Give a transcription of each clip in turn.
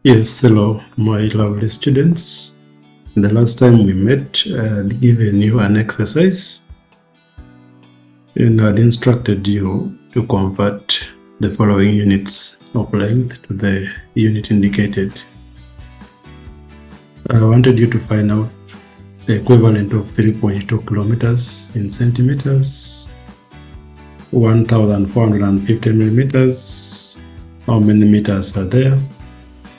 Yes, hello, my lovely students. The last time we met, I had given you an exercise and I had instructed you to convert the following units of length to the unit indicated. I wanted you to find out the equivalent of 3.2 kilometers in centimeters, 1,450 millimeters. How many meters are there?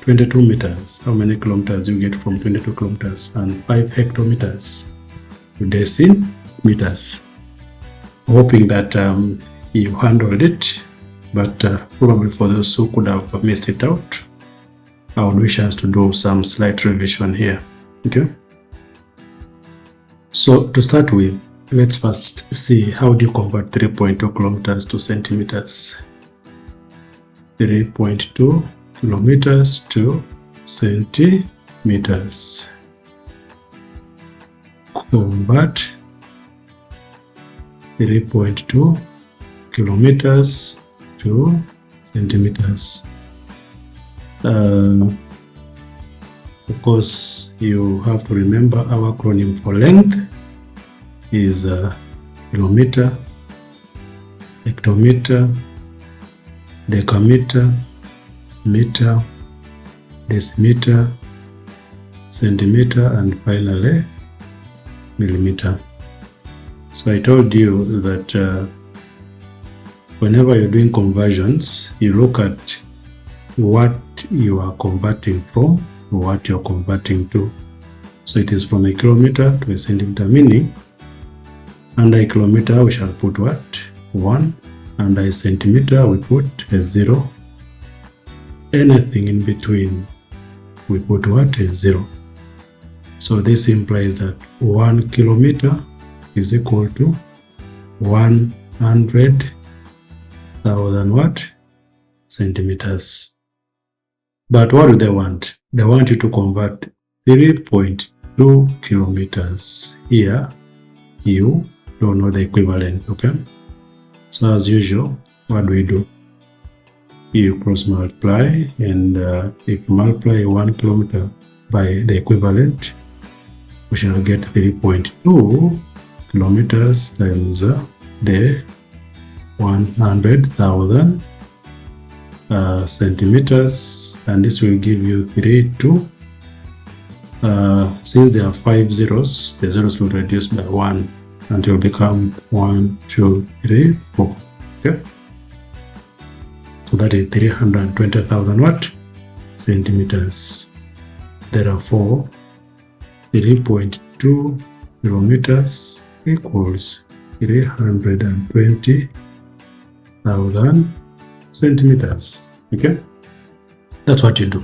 22 meters. How many kilometers you get from 22 kilometers? And 5 hectometers to decimeters. Hoping that you handled it, but probably for those who could have missed it out, I would wish us to do some slight revision here. Okay. So to start with, let's first see how do you convert 3.2 kilometers to centimeters. 3.2 kilometers to centimeters. Convert 3.2 kilometers to centimeters. Of course, you have to remember our acronym for length is kilometer, hectometer, decameter, meter, decimeter, centimeter, and finally millimeter. So I told you that whenever you're doing conversions, you look at what you are converting from or what you're converting to. So it is from a kilometer to a centimeter, meaning under a kilometer we shall put what? 1. Under a centimeter we put a 0. Anything in between we put what? A 0. So this implies that 1 kilometer is equal to 100,000 what? Centimeters. But what do they want? They want you to convert 3.2 kilometers. Here you don't know the equivalent, okay? So as usual, what do? You cross multiply, and if you multiply 1 kilometer by the equivalent, we shall get 3.2 kilometers times the 100,000 centimeters, and this will give you 3.2. Since there are 5 zeros, the zeros will reduce by 1 until become 1, 2, 3, 4. Okay. So that is 320,000 what? Centimeters. Therefore, 3.2 kilometers equals 320,000 centimeters. Okay? That's what you do.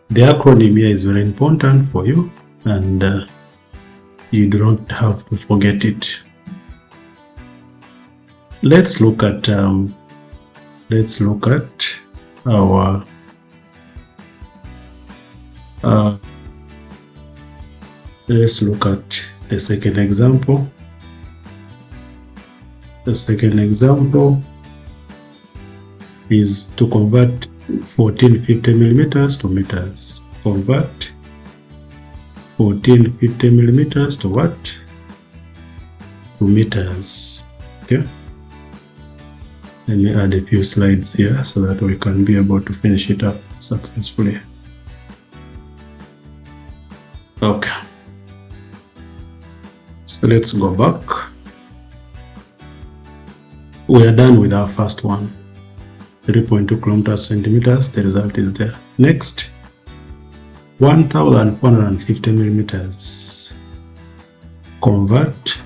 The acronym here is very important for you, and you do not have to forget it. Let's look at our let's look at the second example. The second example is to convert 1450 millimeters to meters. Convert 1450 millimeters to what? To meters. Okay. Let me add a few slides here so that we can be able to finish it up successfully. Okay. So let's go back. We are done with our first one. 3.2 kilometers centimeters. The result is there. Next, 1,450 millimeters. Convert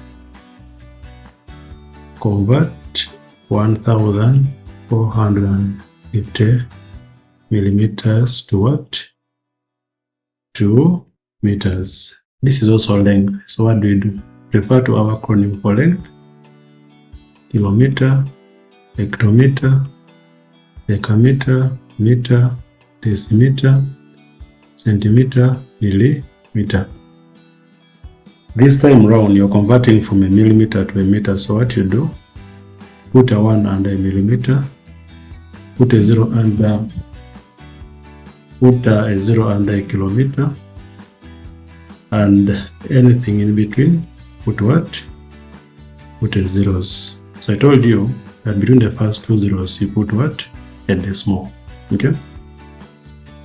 1,450 millimeters to what? To meters. This is also length. So what do? Refer to our acronym for length: kilometer, hectometer, decameter, meter, decimeter, centimeter, millimeter. This time round, you're converting from a millimeter to a meter. So what you do? Put a 1 under a millimeter, put a 0 under put a 0 under a kilometer, and anything in between, put what? Put a zeros. So I told you that between the first two zeros, you put what? A decimal. Okay?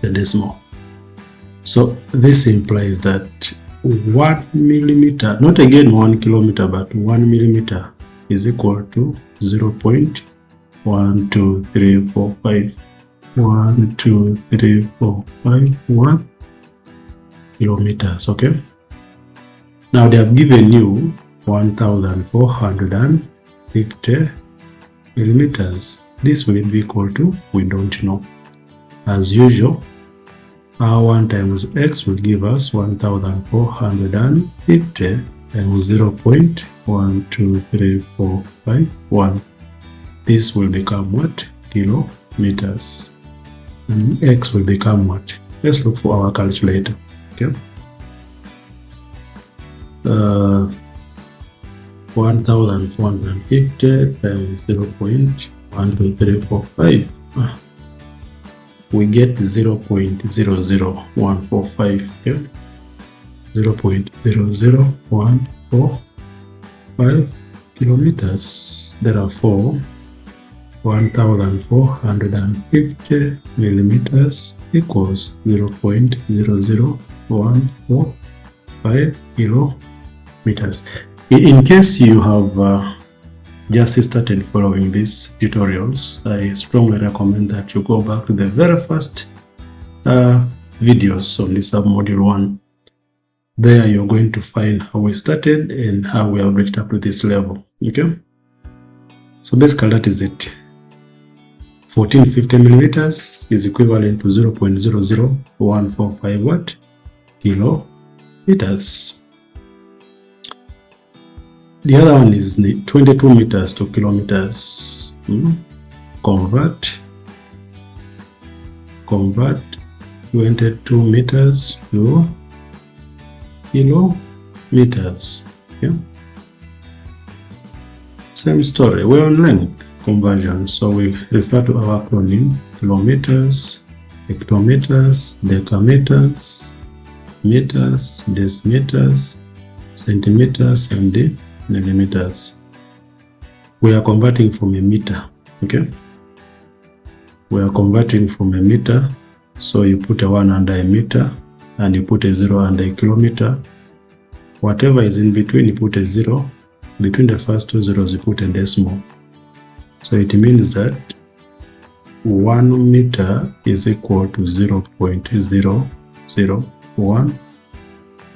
A decimal. So this implies that 1 millimeter, not again 1 kilometer, but 1 millimeter is equal to 0.12345. 1, 2, 3, 4, 5, 1 kilometers. Okay. Now they have given you 1,450 millimeters. This will be equal to, we don't know. As usual, our 1 times x will give us 1,450 times 0.12345. This will become what? Kilometers. And x will become what? Let's look for our calculator. Okay. 1,450 times 0.12345. We get 0.00145. Okay? 0.00145 kilometers. Therefore, 1,450 millimeters equals 0.00145 kilometers. In case you have just started following these tutorials, I strongly recommend that you go back to the very first videos on the submodule 1. There you're going to find how we started and how we have reached up to this level. Okay, so basically that is it. 1450 millimeters is equivalent to 0.00145 what? Kilometers. The other one is 22 meters to kilometers. Convert 22 meters to kilometers. Okay. Same story. We're on length conversion, so we refer to our acronym: kilometers, hectometers, decameters, meters, decimeters, centimeters, and millimeters. We are converting from a meter. Okay, we are converting from a meter, so you put a 1 under a meter and you put a 0 under a kilometer. Whatever is in between, you put a 0. Between the first two zeros, you put a decimal. So it means that 1 meter is equal to 0.001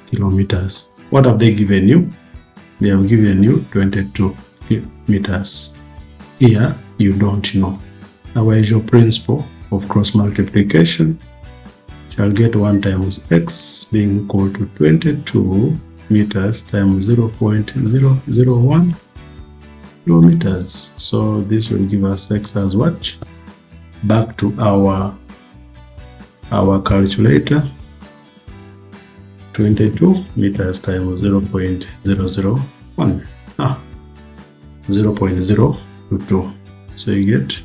kilometers. What have they given you? They have given you 22 meters. Here you don't know. Our usual principle of cross multiplication shall get 1 times x being equal to 22 meters times 0.001 kilometers. So this will give us x as what? Back to our calculator. 22 meters times 0.001. 0.022. So you get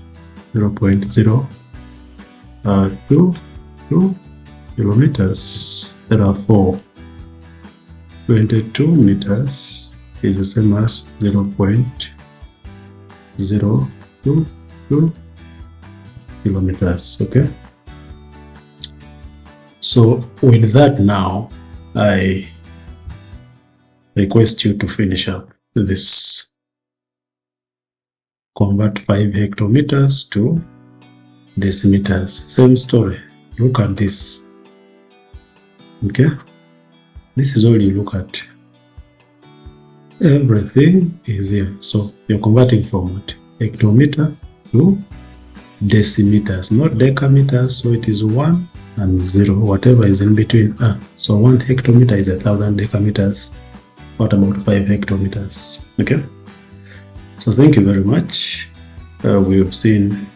0.022 kilometers. Therefore, 22 meters is the same as 0.022 kilometers. Okay. So with that now, I request you to finish up this. Convert 5 hectometers to decimeters. Same story. Look at this. Okay. This is all you look at. Everything is here. So you're converting from what? Hectometer to decimeters, not decameters. So it is 1 and 0, whatever is in between. So 1 hectometer is 1,000 decameters. What about 5 hectometers? Okay. So thank you very much. We've seen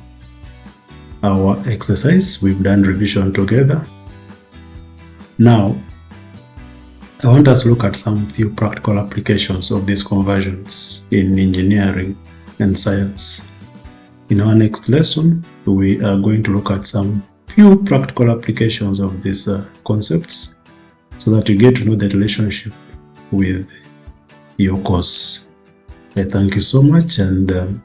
our exercise. We've done revision together. Now, I want us to look at some few practical applications of these conversions in engineering and science. In our next lesson, we are going to look at some few practical applications of these concepts so that you get to know the relationship with your course. I thank you so much, and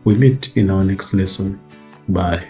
we meet in our next lesson. Bye.